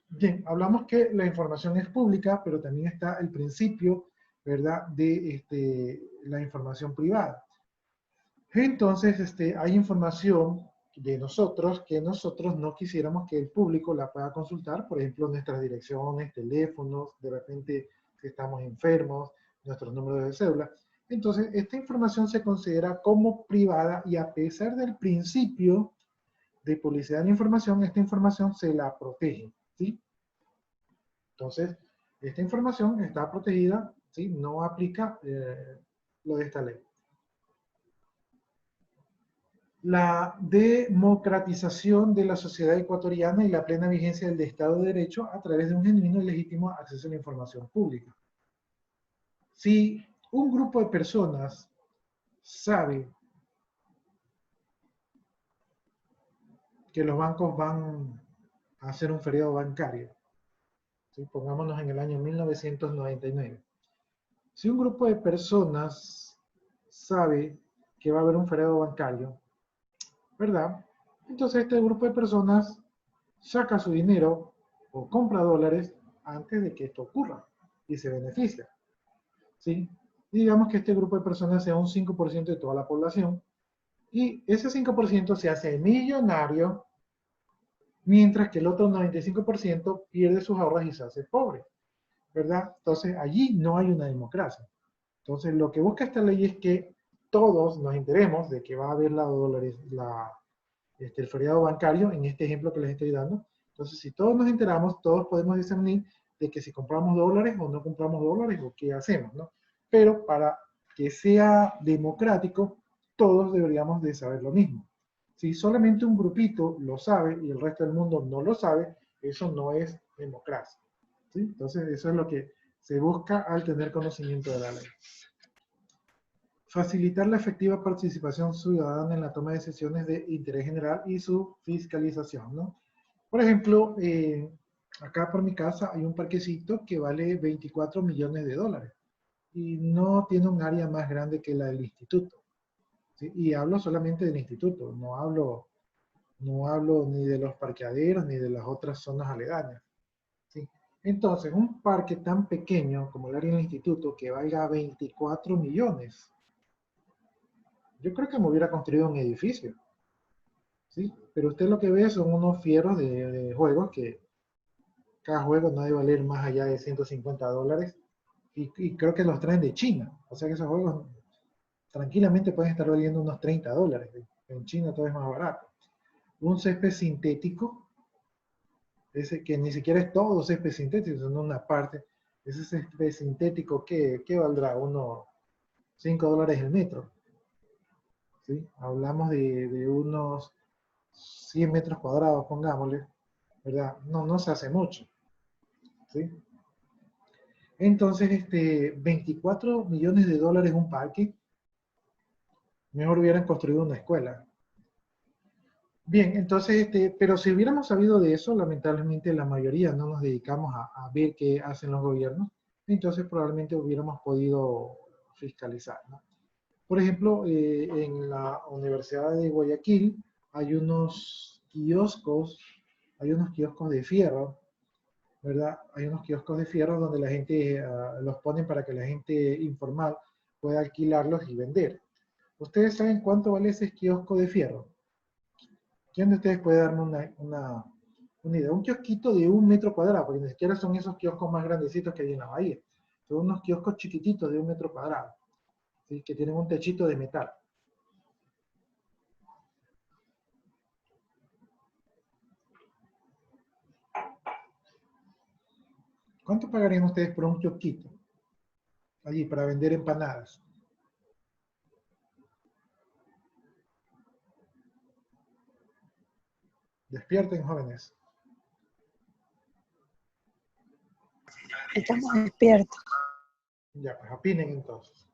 Bien, hablamos que la información es pública, pero también está el principio, ¿verdad?, de la información privada. Entonces, hay información de nosotros que nosotros no quisiéramos que el público la pueda consultar, por ejemplo, nuestras direcciones, teléfonos, de repente si estamos enfermos, nuestros números de cédula. Entonces, esta información se considera como privada y a pesar del principio de publicidad de la información, esta información se la protege, ¿sí? Entonces, esta información está protegida, ¿sí? No aplica lo de esta ley. la democratización de la sociedad ecuatoriana y la plena vigencia del Estado de Derecho a través de un genuino y legítimo acceso a la información pública. Si un grupo de personas sabe que los bancos van a hacer un feriado bancario, ¿sí? Pongámonos en el año 1999. Si un grupo de personas sabe que va a haber un feriado bancario, ¿verdad? Entonces este grupo de personas saca su dinero o compra dólares antes de que esto ocurra y se beneficia, ¿sí? Y digamos que este grupo de personas sea un 5% de toda la población y ese 5% se hace millonario mientras que el otro 95% pierde sus ahorros y se hace pobre, ¿verdad? Entonces allí no hay una democracia. Entonces lo que busca esta ley es que todos nos enteremos de que va a haber el feriado bancario, en este ejemplo que les estoy dando. Entonces si todos nos enteramos, todos podemos discernir de que si compramos dólares o no compramos dólares o qué hacemos, ¿no? Pero para que sea democrático, todos deberíamos de saber lo mismo. Si solamente un grupito lo sabe y el resto del mundo no lo sabe, eso no es democracia, ¿sí? Entonces eso es lo que se busca al tener conocimiento de la ley. Facilitar la efectiva participación ciudadana en la toma de decisiones de interés general y su fiscalización, ¿no? Por ejemplo, acá por mi casa hay un parquecito que vale 24 millones de dólares y no tiene un área más grande que la del instituto, ¿sí? Y hablo solamente del instituto, no hablo ni de los parqueaderos ni de las otras zonas aledañas, ¿sí? Entonces, un parque tan pequeño como el área del instituto que valga 24 millones, yo creo que me hubiera construido un edificio, ¿sí? Pero usted lo que ve son unos fierros de juegos que cada juego no debe valer más allá de 150 dólares y creo que los traen de China. O sea que esos juegos tranquilamente pueden estar valiendo unos 30 dólares. En China todo es más barato. Un césped sintético, ese que ni siquiera es todo césped sintético, sino una parte. Ese césped sintético, ¿qué valdrá? Unos 5 dólares el metro, ¿sí? Hablamos de unos 100 metros cuadrados, pongámosle, ¿verdad? No se hace mucho, ¿sí? Entonces, 24 millones de dólares un parque, mejor hubieran construido una escuela. Bien, entonces, pero si hubiéramos sabido de eso, lamentablemente la mayoría no nos dedicamos a ver qué hacen los gobiernos, entonces probablemente hubiéramos podido fiscalizar, ¿no? Por ejemplo, en la Universidad de Guayaquil hay unos kioscos de fierro, ¿verdad? Hay unos kioscos de fierro donde la gente los ponen para que la gente informal pueda alquilarlos y vender. ¿Ustedes saben cuánto vale ese kiosco de fierro? ¿Quién de ustedes puede darme una idea? Un kiosquito de 1 metro cuadrado, porque ni siquiera son esos kioscos más grandecitos que hay en la bahía. Son unos kioscos chiquititos de 1 metro cuadrado, ¿sí? Que tienen un techito de metal. ¿Cuánto pagarían ustedes por un kiosquito? Allí, para vender empanadas. Despierten, jóvenes. Estamos despiertos. Ya, pues opinen entonces.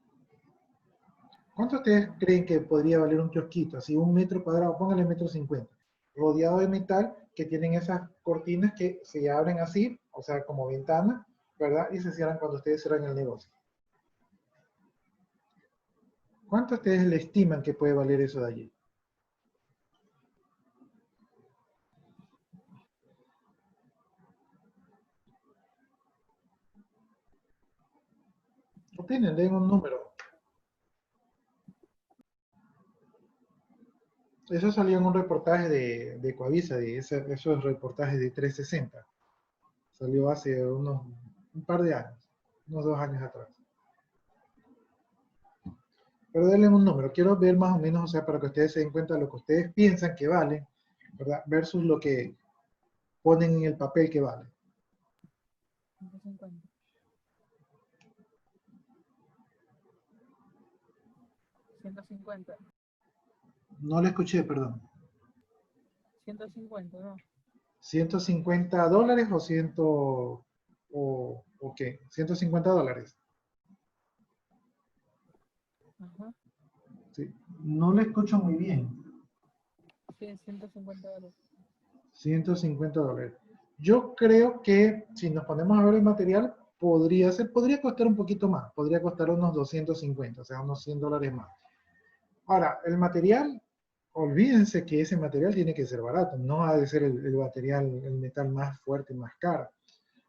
¿Cuánto ustedes creen que podría valer un kiosquito? Así 1 metro cuadrado, póngale 1,50 m, rodeado de metal, que tienen esas cortinas que se abren así, o sea, como ventana, ¿verdad? Y se cierran cuando ustedes cierran el negocio. ¿Cuánto ustedes le estiman que puede valer eso de allí? Opinen, den un número. Eso salió en un reportaje de Coavisa, esos reportajes de 360. Salió hace un par de años, unos 2 años atrás. Pero denle un número, quiero ver más o menos, o sea, para que ustedes se den cuenta de lo que ustedes piensan que vale, ¿verdad? Versus lo que ponen en el papel que vale. 150. 150. No le escuché, perdón. 150, ¿no? $150 o o qué? $150. Ajá. Sí. No le escucho muy bien. Sí, $150. $150. Yo creo que si nos ponemos a ver el material, podría costar un poquito más. Podría costar unos 250, o sea, unos $100 más. Ahora, el material, olvídense que ese material tiene que ser barato. No ha de ser el material, el metal más fuerte, más caro.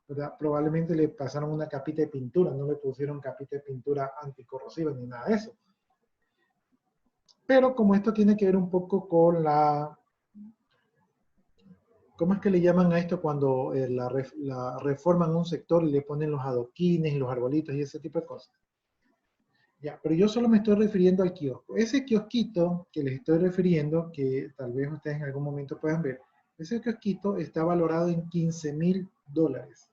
¿Verdad? Probablemente le pasaron una capita de pintura, no le pusieron capita de pintura anticorrosiva ni nada de eso. Pero como esto tiene que ver un poco con la... ¿Cómo es que le llaman a esto cuando la reforman un sector y le ponen los adoquines, los arbolitos y ese tipo de cosas? Ya, pero yo solo me estoy refiriendo al kiosco. Ese kiosquito que les estoy refiriendo, que tal vez ustedes en algún momento puedan ver, ese kiosquito está valorado en $15,000.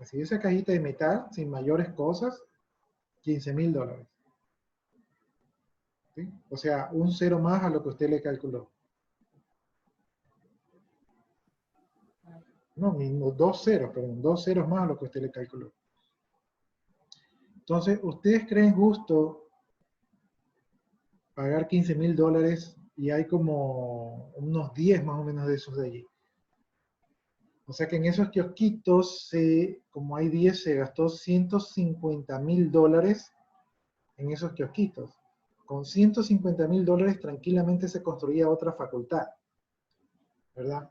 Así, esa cajita de metal, sin mayores cosas, $15,000. ¿Sí? O sea, un cero más a lo que usted le calculó. No, dos ceros, perdón, dos ceros más a lo que usted le calculó. Entonces, ¿ustedes creen justo pagar $15,000 y hay como unos 10 más o menos de esos de allí? O sea que en esos kiosquitos, como hay 10, se gastó $150,000 en esos kiosquitos. Con $150,000 tranquilamente se construía otra facultad, ¿verdad?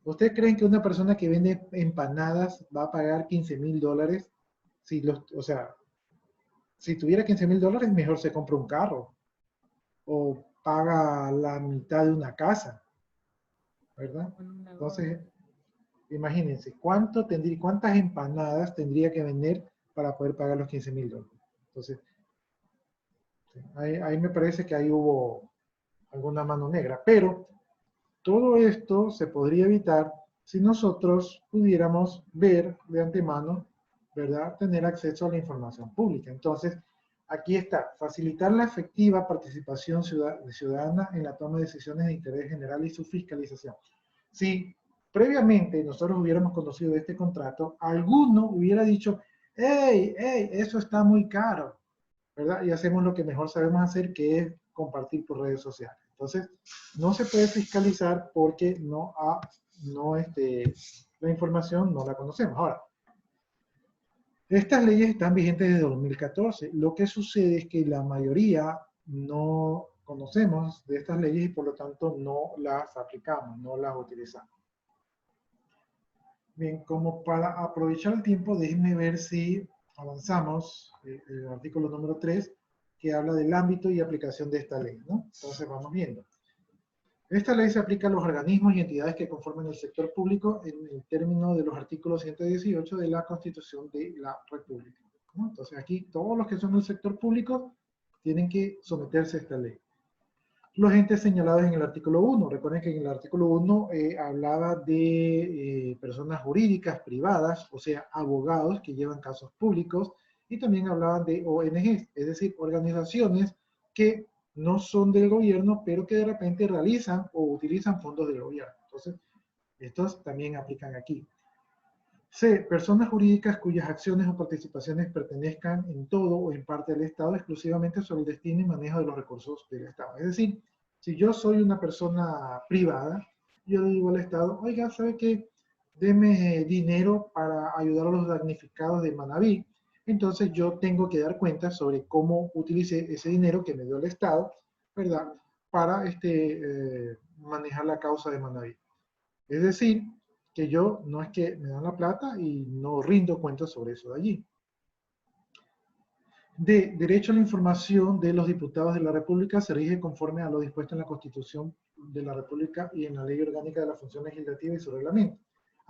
¿Ustedes creen que una persona que vende empanadas va a pagar $15,000? O sea, si tuviera $15,000, mejor se compra un carro o paga la mitad de una casa, ¿verdad? Un Entonces, negocio. imagínense, ¿cuántas empanadas tendría que vender para poder pagar los $15,000? Entonces, sí, ahí me parece que ahí hubo alguna mano negra, pero todo esto se podría evitar si nosotros pudiéramos ver de antemano, ¿verdad? Tener acceso a la información pública. Entonces, aquí está, facilitar la efectiva participación ciudadana en la toma de decisiones de interés general y su fiscalización. Si previamente nosotros hubiéramos conocido este contrato, alguno hubiera dicho, hey, hey, eso está muy caro, ¿verdad? Y hacemos lo que mejor sabemos hacer, que es compartir por redes sociales. Entonces, no se puede fiscalizar porque la información no la conocemos. Ahora, estas leyes están vigentes desde 2014. Lo que sucede es que la mayoría no conocemos de estas leyes y por lo tanto no las aplicamos, no las utilizamos. Bien, como para aprovechar el tiempo, déjenme ver si avanzamos el artículo número 3, que habla del ámbito y aplicación de esta ley, ¿no? Entonces vamos viendo. Esta ley se aplica a los organismos y entidades que conforman el sector público en el término de los artículos 118 de la Constitución de la República, ¿no? Entonces aquí todos los que son del sector público tienen que someterse a esta ley. Los entes señalados en el artículo 1. Recuerden que en el artículo 1 hablaba de personas jurídicas privadas, o sea, abogados que llevan casos públicos, y también hablaban de ONGs, es decir, organizaciones que no son del gobierno, pero que de repente realizan o utilizan fondos del gobierno. Entonces, estos también aplican aquí. C. Personas jurídicas cuyas acciones o participaciones pertenezcan en todo o en parte del Estado exclusivamente sobre el destino y manejo de los recursos del Estado. Es decir, si yo soy una persona privada, yo le digo al Estado, oiga, ¿sabe qué? Deme dinero para ayudar a los damnificados de Manabí. Entonces yo tengo que dar cuenta sobre cómo utilicé ese dinero que me dio el Estado, ¿verdad? Para manejar la causa de Manabí. Es decir, que yo no es que me dan la plata y no rindo cuentas sobre eso de allí. D. Derecho a la información de los diputados de la República se rige conforme a lo dispuesto en la Constitución de la República y en la Ley Orgánica de la Función Legislativa y su reglamento.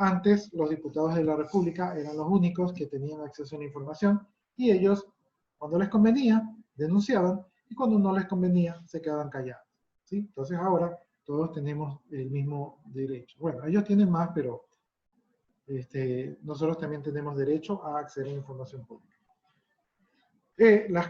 Antes, los diputados de la República eran los únicos que tenían acceso a la información y ellos, cuando les convenía, denunciaban y cuando no les convenía, se quedaban callados. ¿Sí? Entonces ahora todos tenemos el mismo derecho. Bueno, ellos tienen más, pero nosotros también tenemos derecho a acceder a información pública. Las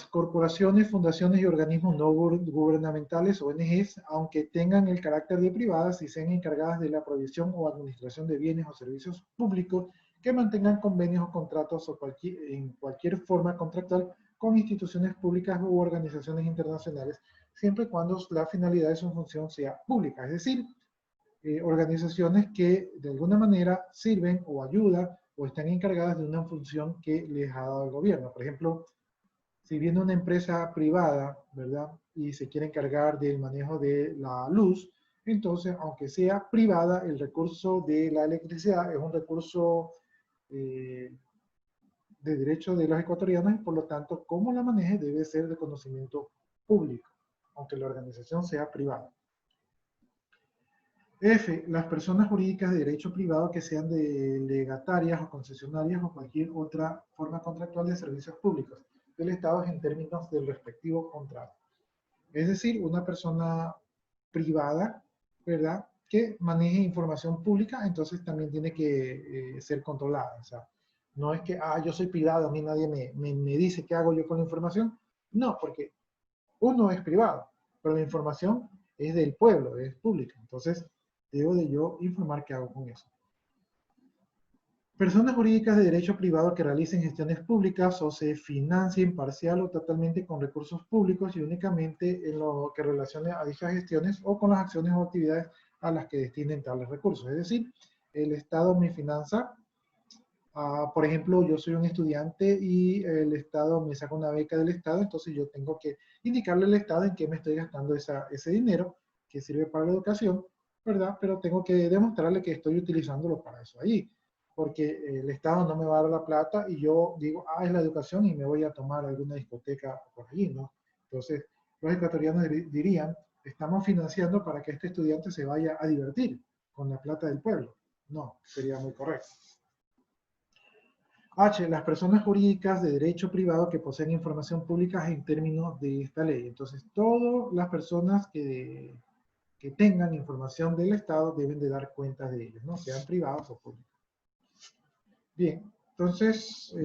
corporaciones, fundaciones y organismos no gubernamentales, ONGs, aunque tengan el carácter de privadas y sean encargadas de la provisión o administración de bienes o servicios públicos, que mantengan convenios o contratos o en cualquier forma contractual con instituciones públicas u organizaciones internacionales, siempre y cuando la finalidad de su función sea pública, es decir, organizaciones que de alguna manera sirven o ayudan o están encargadas de una función que les ha dado el gobierno. Por ejemplo, si viene una empresa privada, ¿verdad? Y se quiere encargar del manejo de la luz, entonces, aunque sea privada, el recurso de la electricidad es un recurso de derecho de los ecuatorianos y por lo tanto, como la maneje debe ser de conocimiento público, aunque la organización sea privada. F. Las personas jurídicas de derecho privado que sean legatarias o concesionarias o cualquier otra forma contractual de servicios públicos del Estado en términos del respectivo contrato. Es decir, una persona privada, ¿verdad?, que maneje información pública, entonces también tiene que ser controlada. O sea, no es que, yo soy privado, a mí nadie me dice qué hago yo con la información. No, porque uno es privado, pero la información es del pueblo, es pública. Entonces, debo de yo informar qué hago con eso. Personas jurídicas de derecho privado que realicen gestiones públicas o se financien parcial o totalmente con recursos públicos y únicamente en lo que relacione a dichas gestiones o con las acciones o actividades a las que destinen tales recursos. Es decir, el Estado me financia. Por ejemplo, yo soy un estudiante y el Estado me saca una beca del Estado, entonces yo tengo que indicarle al Estado en qué me estoy gastando ese dinero que sirve para la educación, ¿verdad? Pero tengo que demostrarle que estoy utilizándolo para eso ahí, porque el Estado no me va a dar la plata y yo digo, es la educación y me voy a tomar alguna discoteca por allí, ¿no? Entonces, los ecuatorianos dirían, estamos financiando para que este estudiante se vaya a divertir con la plata del pueblo. No, sería muy correcto. H. Las personas jurídicas de derecho privado que poseen información pública en términos de esta ley. Entonces, todas las personas que tengan información del Estado deben de dar cuenta de ellos, ¿no? Sean privados o públicos. Bien, entonces,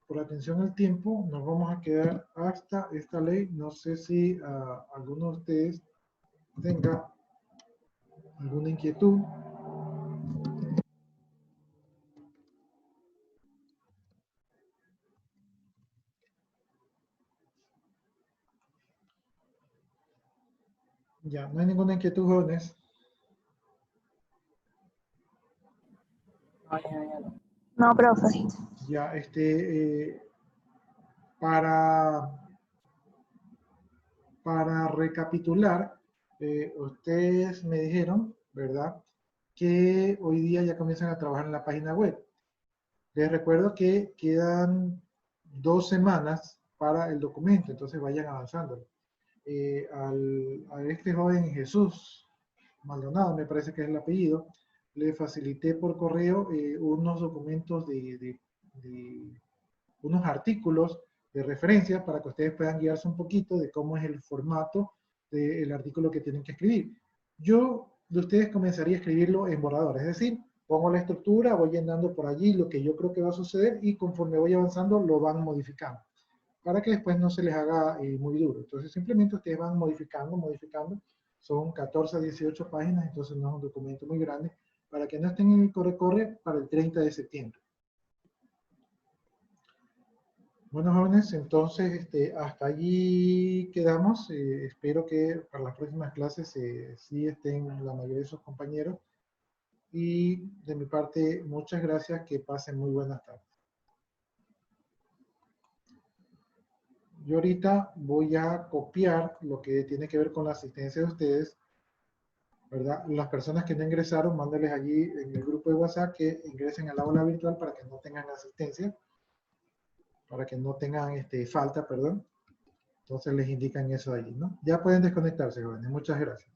por atención al tiempo, nos vamos a quedar hasta esta ley. No sé si alguno de ustedes tenga alguna inquietud. Ya, no hay ninguna inquietud, jóvenes. No, profe. Ya, para recapitular, ustedes me dijeron, ¿verdad?, que hoy día ya comienzan a trabajar en la página web. Les recuerdo que quedan 2 semanas para el documento, entonces vayan avanzando. A este joven Jesús Maldonado, me parece que es el apellido, le facilité por correo unos documentos unos artículos de referencia para que ustedes puedan guiarse un poquito de cómo es el formato del artículo que tienen que escribir. Yo de ustedes comenzaría a escribirlo en borrador, es decir, pongo la estructura, voy llenando por allí lo que yo creo que va a suceder y conforme voy avanzando lo van modificando, para que después no se les haga muy duro. Entonces simplemente ustedes van modificando, son 14 a 18 páginas, entonces no es un documento muy grande, para que no estén en el corre-corre para el 30 de septiembre. Bueno, jóvenes, entonces hasta allí quedamos. Espero que para las próximas clases sí estén la mayoría de sus compañeros. Y de mi parte, muchas gracias. Que pasen muy buenas tardes. Yo ahorita voy a copiar lo que tiene que ver con la asistencia de ustedes, ¿verdad? Las personas que no ingresaron, mándenles allí en el grupo de WhatsApp que ingresen al aula virtual para que no tengan asistencia, para que no tengan falta, perdón. Entonces les indican eso allí, ¿no? Ya pueden desconectarse, jóvenes. Muchas gracias.